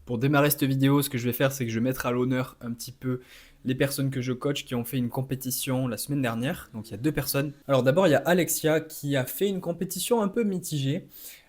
Pour démarrer cette vidéo, ce que je vais faire, c'est que je vais mettre à l'honneur un petit peu les personnes que je coach qui ont fait une compétition la semaine dernière. Donc il y a deux personnes. Alors d'abord, il y a Alexia qui a fait une compétition un peu mitigée.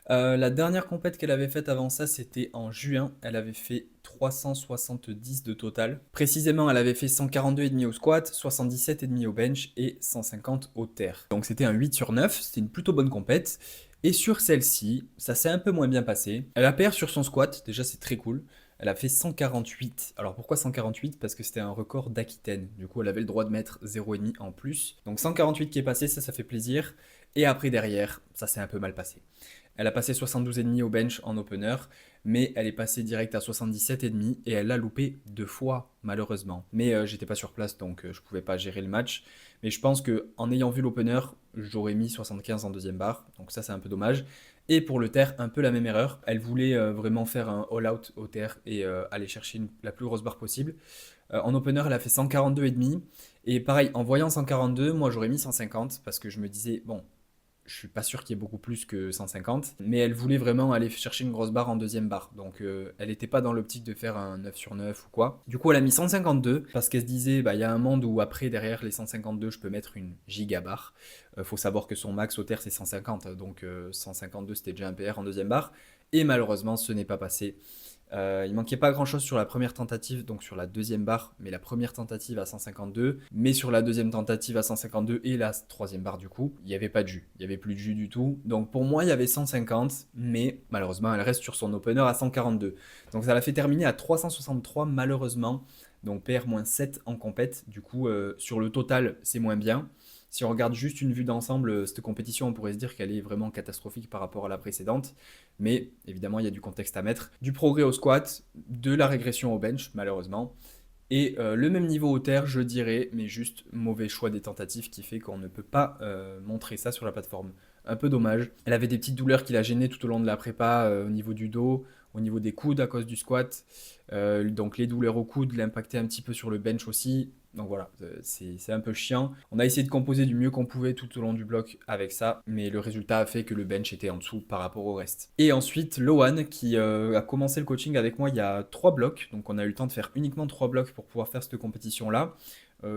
La dernière compète qu'elle avait faite avant ça, c'était en juin. Elle avait fait 370 de total. Précisément, elle avait fait 142,5 au squat, 77,5 au bench et 150 au terre. Donc c'était un 8 sur 9, c'était une plutôt bonne compète. Et sur celle-ci, ça s'est un peu moins bien passé. Elle a perdu sur son squat, déjà c'est très cool. Elle a fait 148. Alors pourquoi 148? Parce que c'était un record d'Aquitaine. Du coup, elle avait le droit de mettre 0,5 en plus. Donc 148 qui est passé, ça fait plaisir. Et après derrière, ça s'est un peu mal passé. Elle a passé 72,5 au bench en opener, mais elle est passée direct à 77,5 et elle l'a loupé deux fois, malheureusement. Mais j'étais pas sur place, donc je pouvais pas gérer le match. Mais je pense que en ayant vu l'opener, j'aurais mis 75 en deuxième barre, donc ça c'est un peu dommage. Et pour le terre, un peu la même erreur. Elle voulait vraiment faire un all-out au terre et aller chercher la plus grosse barre possible. En opener, elle a fait 142,5. Et pareil, en voyant 142, moi j'aurais mis 150 parce que je me disais, bon, je suis pas sûr qu'il y ait beaucoup plus que 150, mais elle voulait vraiment aller chercher une grosse barre en deuxième barre. Donc elle n'était pas dans l'optique de faire un 9 sur 9 ou quoi. Du coup, elle a mis 152 parce qu'elle se disait, bah il y a un monde où après, derrière les 152, je peux mettre une giga barre. Faut savoir que son max au terre, c'est 150. Donc 152, c'était déjà un PR en deuxième barre. Et malheureusement, ce n'est pas passé. Il manquait pas grand chose sur la première tentative, donc sur la deuxième barre, mais la première tentative à 152, mais sur la deuxième tentative à 152 et la troisième barre du coup, il n'y avait pas de jus, il n'y avait plus de jus du tout. Donc pour moi, il y avait 150, mais malheureusement, elle reste sur son opener à 142. Donc ça l'a fait terminer à 363 malheureusement, donc PR-7 en compète. Du coup, sur le total, c'est moins bien. Si on regarde juste une vue d'ensemble, cette compétition, on pourrait se dire qu'elle est vraiment catastrophique par rapport à la précédente. Mais évidemment, il y a du contexte à mettre. Du progrès au squat, de la régression au bench, malheureusement. Et le même niveau au terre, je dirais, mais juste mauvais choix des tentatives qui fait qu'on ne peut pas montrer ça sur la plateforme. Un peu dommage. Elle avait des petites douleurs qui la gênaient tout au long de la prépa au niveau du dos, au niveau des coudes à cause du squat. Donc les douleurs au coude l'impactaient un petit peu sur le bench aussi. Donc voilà, c'est un peu chiant. On a essayé de composer du mieux qu'on pouvait tout au long du bloc avec ça, mais le résultat a fait que le bench était en dessous par rapport au reste. Et ensuite, Lohan qui a commencé le coaching avec moi il y a 3 blocs, donc on a eu le temps de faire uniquement 3 blocs pour pouvoir faire cette compétition-là.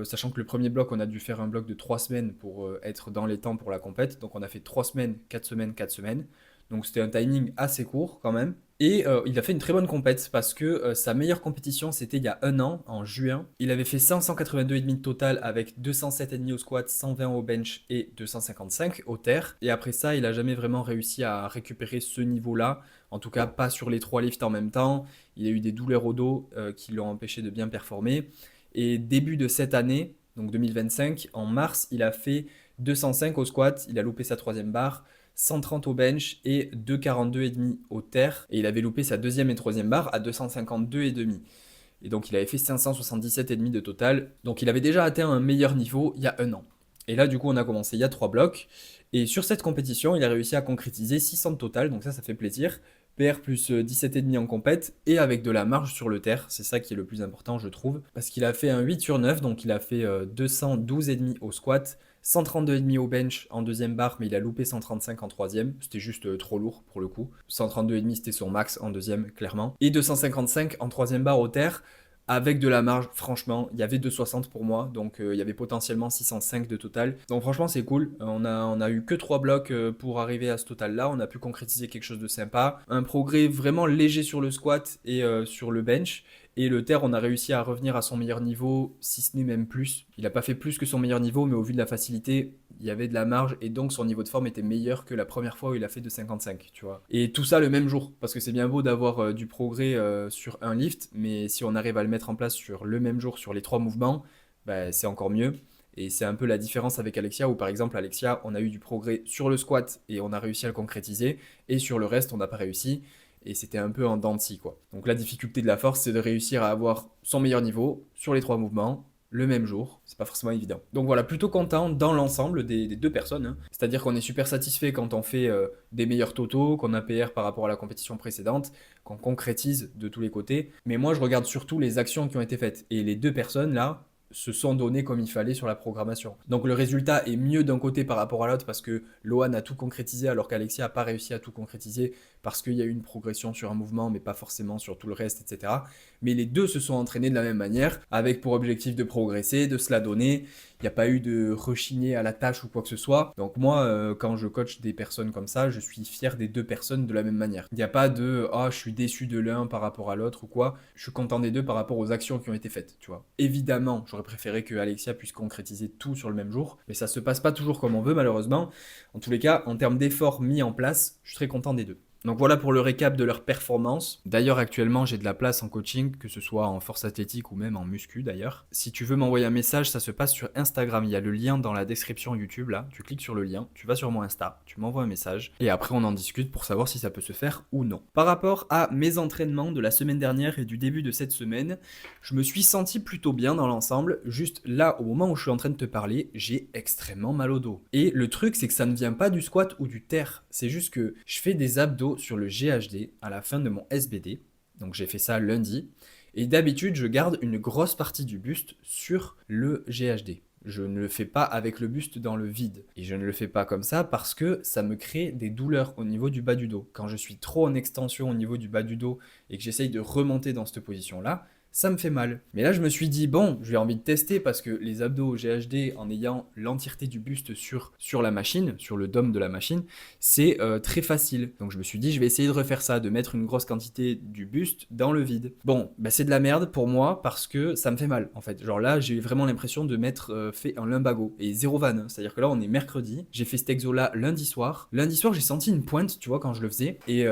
Sachant que le premier bloc, on a dû faire un bloc de 3 semaines pour être dans les temps pour la compète. Donc on a fait 3 semaines, 4 semaines, 4 semaines. Donc c'était un timing assez court quand même. Et il a fait une très bonne compète parce que sa meilleure compétition c'était il y a un an, en juin. Il avait fait 582,5 de total avec 207,5 au squat, 120 au bench et 255 au terre. Et après ça, il a jamais vraiment réussi à récupérer ce niveau-là. En tout cas, pas sur les 3 lifts en même temps. Il a eu des douleurs au dos qui l'ont empêché de bien performer. Et début de cette année, donc 2025, en mars, il a fait 205 au squat, il a loupé sa troisième barre, 130 au bench et 242,5 au terre. Et il avait loupé sa deuxième et troisième barre à 252,5. Et donc il avait fait 577,5 de total. Donc il avait déjà atteint un meilleur niveau il y a un an. Et là, du coup, on a commencé il y a 3 blocs. Et sur cette compétition, il a réussi à concrétiser 600 de total. Donc ça fait plaisir. PR plus 17,5 en compète et avec de la marge sur le terre. C'est ça qui est le plus important, je trouve. Parce qu'il a fait un 8 sur 9. Donc il a fait 212,5 au squat, 132,5 au bench en deuxième barre, mais il a loupé 135 en troisième. C'était juste trop lourd pour le coup. 132,5 c'était son max en deuxième, clairement. Et 255 en troisième barre au terre. Avec de la marge, franchement, il y avait 260 pour moi, donc il y avait potentiellement 605 de total. Donc franchement, c'est cool. On a eu que 3 blocs pour arriver à ce total-là. On a pu concrétiser quelque chose de sympa. Un progrès vraiment léger sur le squat et sur le bench. Et le terre, on a réussi à revenir à son meilleur niveau, si ce n'est même plus. Il n'a pas fait plus que son meilleur niveau, mais au vu de la facilité, il y avait de la marge et donc son niveau de forme était meilleur que la première fois où il a fait de 55, tu vois. Et tout ça le même jour, parce que c'est bien beau d'avoir du progrès sur un lift, mais si on arrive à le mettre en place sur le même jour, sur les 3 mouvements, bah, c'est encore mieux. Et c'est un peu la différence avec Alexia, où par exemple, Alexia, on a eu du progrès sur le squat et on a réussi à le concrétiser, et sur le reste, on n'a pas réussi et c'était un peu en dents de scie, quoi. Donc la difficulté de la force, c'est de réussir à avoir son meilleur niveau sur les 3 mouvements, le même jour, c'est pas forcément évident. Donc voilà, plutôt content dans l'ensemble des deux personnes, hein. C'est-à-dire qu'on est super satisfait quand on fait des meilleurs totaux, qu'on a PR par rapport à la compétition précédente, qu'on concrétise de tous les côtés. Mais moi, je regarde surtout les actions qui ont été faites. Et les deux personnes là, se sont donnés comme il fallait sur la programmation. Donc le résultat est mieux d'un côté par rapport à l'autre parce que Lohan a tout concrétisé alors qu'Alexia n'a pas réussi à tout concrétiser parce qu'il y a eu une progression sur un mouvement mais pas forcément sur tout le reste, etc. Mais les deux se sont entraînés de la même manière avec pour objectif de progresser, de se la donner. Il n'y a pas eu de rechigner à la tâche ou quoi que ce soit. Donc moi, quand je coach des personnes comme ça, je suis fier des deux personnes de la même manière. Il n'y a pas de « je suis déçu de l'un par rapport à l'autre » ou quoi. Je suis content des deux par rapport aux actions qui ont été faites, tu vois. Évidemment, j'aurais préféré que Alexia puisse concrétiser tout sur le même jour, mais ça se passe pas toujours comme on veut malheureusement. En tous les cas, en termes d'efforts mis en place, je suis très content des deux. Donc voilà pour le récap de leur performance. D'ailleurs, actuellement, j'ai de la place en coaching, que ce soit en force athlétique ou même en muscu d'ailleurs. Si tu veux m'envoyer un message, ça se passe sur Instagram. Il y a le lien dans la description YouTube là. Tu cliques sur le lien, tu vas sur mon Insta, tu m'envoies un message et après on en discute pour savoir si ça peut se faire ou non. Par rapport à mes entraînements de la semaine dernière et du début de cette semaine, je me suis senti plutôt bien dans l'ensemble. Juste là, au moment où je suis en train de te parler, j'ai extrêmement mal au dos. Et le truc, c'est que ça ne vient pas du squat ou du terre. C'est juste que je fais des abdos sur le GHD à la fin de mon SBD. Donc j'ai fait ça lundi. Et d'habitude, je garde une grosse partie du buste sur le GHD. Je ne le fais pas avec le buste dans le vide. Et je ne le fais pas comme ça parce que ça me crée des douleurs au niveau du bas du dos. Quand je suis trop en extension au niveau du bas du dos et que j'essaye de remonter dans cette position-là, ça me fait mal. Mais là, je me suis dit, bon, j'ai envie de tester parce que les abdos au GHD, en ayant l'entièreté du buste sur la machine, sur le dôme de la machine, c'est très facile. Donc je me suis dit, je vais essayer de refaire ça, de mettre une grosse quantité du buste dans le vide. Bon, bah, c'est de la merde pour moi parce que ça me fait mal, en fait. Genre là, j'ai vraiment l'impression de m'être fait un lumbago. Et zéro vanne, hein. C'est-à-dire que là, on est mercredi. J'ai fait cet exo-là lundi soir. Lundi soir, j'ai senti une pointe, tu vois, quand je le faisais. Et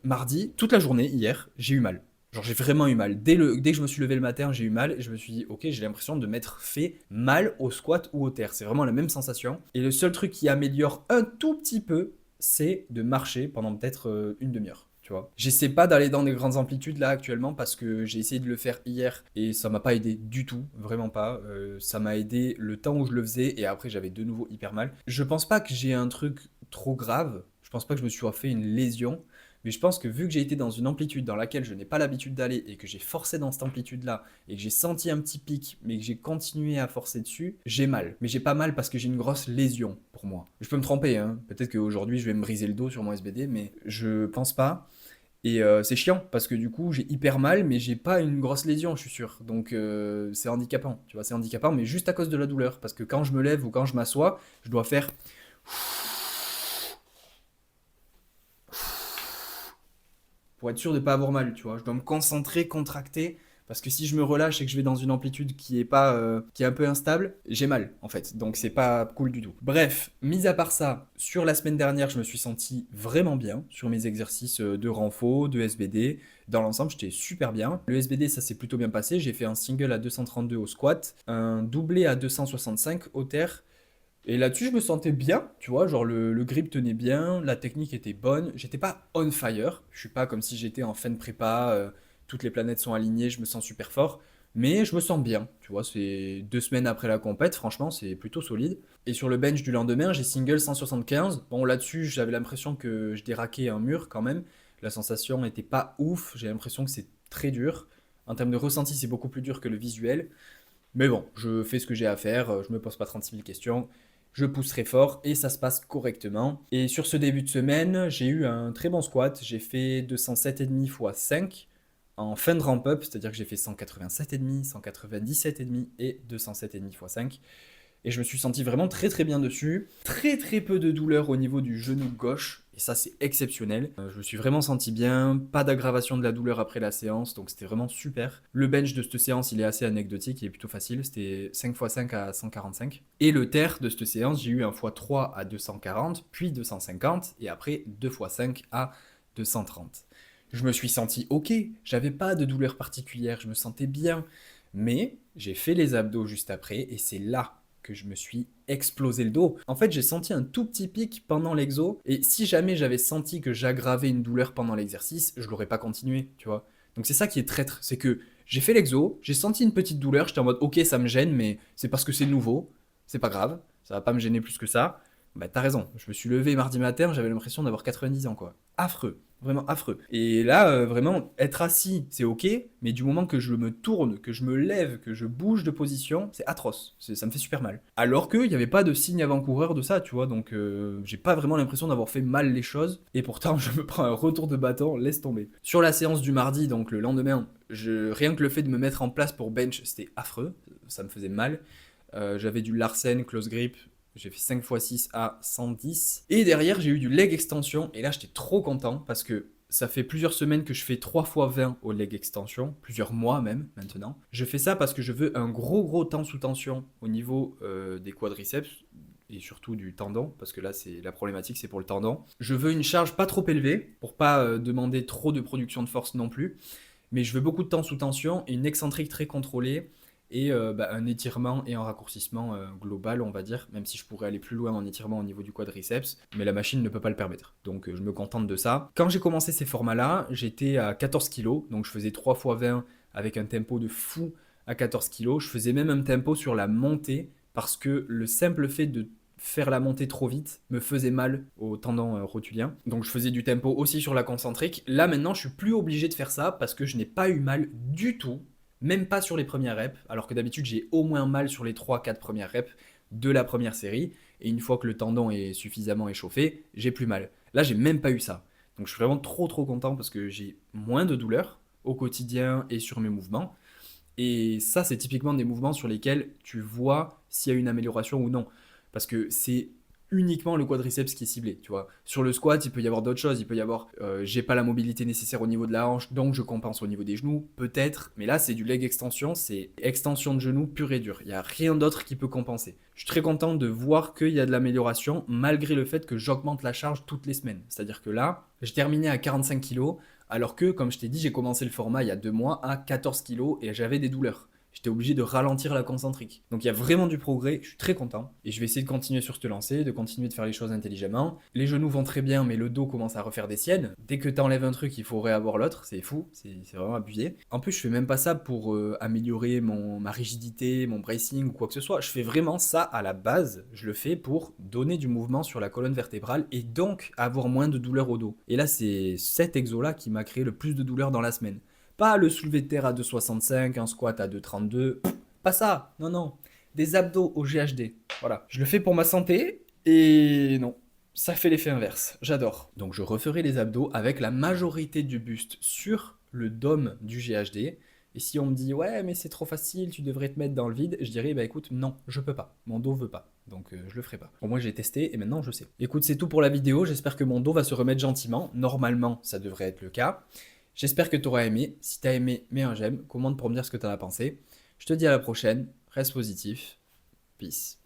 mardi, toute la journée, hier, j'ai eu mal. Genre j'ai vraiment eu mal. Dès que je me suis levé le matin, j'ai eu mal et je me suis dit ok, j'ai l'impression de m'être fait mal au squat ou au terre. C'est vraiment la même sensation. Et le seul truc qui améliore un tout petit peu, c'est de marcher pendant peut-être une demi-heure. Tu vois. J'essaie pas d'aller dans des grandes amplitudes là actuellement parce que j'ai essayé de le faire hier et ça m'a pas aidé du tout, vraiment pas. Ça m'a aidé le temps où je le faisais et après j'avais de nouveau hyper mal. Je pense pas que j'ai un truc trop grave. Je pense pas que je me suis fait une lésion. Mais je pense que vu que j'ai été dans une amplitude dans laquelle je n'ai pas l'habitude d'aller et que j'ai forcé dans cette amplitude-là et que j'ai senti un petit pic mais que j'ai continué à forcer dessus, j'ai mal. Mais j'ai pas mal parce que j'ai une grosse lésion pour moi. Je peux me tromper, hein. Peut-être qu'aujourd'hui je vais me briser le dos sur mon SBD, mais je pense pas. Et c'est chiant parce que du coup j'ai hyper mal mais j'ai pas une grosse lésion je suis sûr. Donc c'est handicapant, tu vois, c'est handicapant mais juste à cause de la douleur. Parce que quand je me lève ou quand je m'assois, je dois faire pour être sûr de ne pas avoir mal, tu vois. Je dois me concentrer, contracter, parce que si je me relâche et que je vais dans une amplitude qui est pas, qui est un peu instable, j'ai mal en fait. Donc c'est pas cool du tout. Bref, mis à part ça, sur la semaine dernière, je me suis senti vraiment bien sur mes exercices de renfo, de SBD. Dans l'ensemble, j'étais super bien. Le SBD, ça s'est plutôt bien passé. J'ai fait un single à 232 au squat, un doublé à 265 au terre. Et là-dessus, je me sentais bien, tu vois, genre le grip tenait bien, la technique était bonne, j'étais pas on fire, je suis pas comme si j'étais en fin de prépa, toutes les planètes sont alignées, je me sens super fort, mais je me sens bien, tu vois, c'est 2 semaines après la compète, franchement, c'est plutôt solide. Et sur le bench du lendemain, j'ai single 175, bon là-dessus, j'avais l'impression que je déraquais un mur quand même, la sensation était pas ouf, j'ai l'impression que c'est très dur, en termes de ressenti, c'est beaucoup plus dur que le visuel, mais bon, je fais ce que j'ai à faire, je me pose pas 36 000 questions, je pousse très fort et ça se passe correctement. Et sur ce début de semaine, j'ai eu un très bon squat. J'ai fait 207,5 x 5 en fin de ramp-up, c'est-à-dire que j'ai fait 187,5, 197,5 et 207,5 x 5. Et je me suis senti vraiment très très bien dessus. Très très peu de douleur au niveau du genou gauche. Et ça c'est exceptionnel. Je me suis vraiment senti bien. Pas d'aggravation de la douleur après la séance. Donc c'était vraiment super. Le bench de cette séance il est assez anecdotique. Il est plutôt facile. C'était 5 x 5 à 145. Et le terre de cette séance j'ai eu un x3 à 240. Puis 250. Et après 2 x 5 à 230. Je me suis senti ok. J'avais pas de douleur particulière. Je me sentais bien. Mais j'ai fait les abdos juste après. Et c'est là que je me suis explosé le dos. En fait, j'ai senti un tout petit pic pendant l'exo, et si jamais j'avais senti que j'aggravais une douleur pendant l'exercice, je l'aurais pas continué, tu vois. Donc c'est ça qui est traître, c'est que j'ai fait l'exo, j'ai senti une petite douleur, j'étais en mode ok ça me gêne, mais c'est parce que c'est nouveau, c'est pas grave, ça va pas me gêner plus que ça. Bah t'as raison, je me suis levé mardi matin, j'avais l'impression d'avoir 90 ans quoi. Affreux, vraiment affreux. Et là, vraiment, être assis, c'est ok, mais du moment que je me tourne, que je me lève, que je bouge de position, c'est atroce, ça me fait super mal. Alors qu'il n'y avait pas de signe avant-coureur de ça, tu vois, donc j'ai pas vraiment l'impression d'avoir fait mal les choses, et pourtant je me prends un retour de bâton, laisse tomber. Sur la séance du mardi, donc le lendemain, rien que le fait de me mettre en place pour bench, c'était affreux, ça me faisait mal. J'avais du Larsen, close grip, j'ai fait 5 x 6 à 110. Et derrière, j'ai eu du leg extension. Et là, j'étais trop content parce que ça fait plusieurs semaines que je fais 3 x 20 au leg extension, plusieurs mois même maintenant. Je fais ça parce que je veux un gros temps sous tension au niveau des quadriceps et surtout du tendon, parce que là, c'est la problématique, c'est pour le tendon. Je veux une charge pas trop élevée pour pas demander trop de production de force non plus, mais je veux beaucoup de temps sous tension et une excentrique très contrôlée et un étirement et un raccourcissement global, on va dire, même si je pourrais aller plus loin en étirement au niveau du quadriceps, mais la machine ne peut pas le permettre. Donc je me contente de ça. Quand j'ai commencé ces formats-là, j'étais à 14 kg, donc je faisais 3 x 20 avec un tempo de fou à 14 kg. Je faisais même un tempo sur la montée parce que le simple fait de faire la montée trop vite me faisait mal au tendon rotulien. Donc je faisais du tempo aussi sur la concentrique. Là maintenant, je suis plus obligé de faire ça parce que je n'ai pas eu mal du tout, même pas sur les premières reps, alors que d'habitude j'ai au moins mal sur les 3-4 premières reps de la première série, et une fois que le tendon est suffisamment échauffé, j'ai plus mal. Là j'ai même pas eu ça. Donc je suis vraiment trop content parce que j'ai moins de douleur au quotidien et sur mes mouvements. Et ça, c'est typiquement des mouvements sur lesquels tu vois s'il y a une amélioration ou non. Parce que c'est uniquement le quadriceps qui est ciblé, tu vois. Sur le squat, il peut y avoir d'autres choses. Il peut y avoir, j'ai pas la mobilité nécessaire au niveau de la hanche, donc je compense au niveau des genoux, peut-être. Mais là, c'est du leg extension, c'est extension de genoux pur et dur. Il n'y a rien d'autre qui peut compenser. Je suis très content de voir qu'il y a de l'amélioration, malgré le fait que j'augmente la charge toutes les semaines. C'est-à-dire que là, j'ai terminé à 45 kg, alors que, comme je t'ai dit, j'ai commencé le format il y a 2 mois à 14 kg et j'avais des douleurs. J'étais obligé de ralentir la concentrique. Donc il y a vraiment du progrès, je suis très content. Et je vais essayer de continuer sur cette lancée, de continuer de faire les choses intelligemment. Les genoux vont très bien, mais le dos commence à refaire des siennes. Dès que t'enlèves un truc, il faut réavoir l'autre, c'est fou, c'est vraiment abusé. En plus, je fais même pas ça pour améliorer ma rigidité, mon bracing ou quoi que ce soit. Je fais vraiment ça à la base. Je le fais pour donner du mouvement sur la colonne vertébrale et donc avoir moins de douleur au dos. Et là, c'est cet exo-là qui m'a créé le plus de douleur dans la semaine. Pas le soulevé de terre à 2,65, un squat à 2,32. Pas ça, non. Des abdos au GHD. Voilà. Je le fais pour ma santé et non. Ça fait l'effet inverse. J'adore. Donc je referai les abdos avec la majorité du buste sur le dôme du GHD. Et si on me dit ouais mais c'est trop facile, tu devrais te mettre dans le vide, je dirais bah écoute non, je peux pas, mon dos veut pas, donc je le ferai pas. Au moins j'ai testé et maintenant je sais. Écoute c'est tout pour la vidéo, j'espère que mon dos va se remettre gentiment, normalement ça devrait être le cas. J'espère que tu auras aimé. Si tu as aimé, mets un j'aime, commente pour me dire ce que tu en as pensé. Je te dis à la prochaine, reste positif. Peace.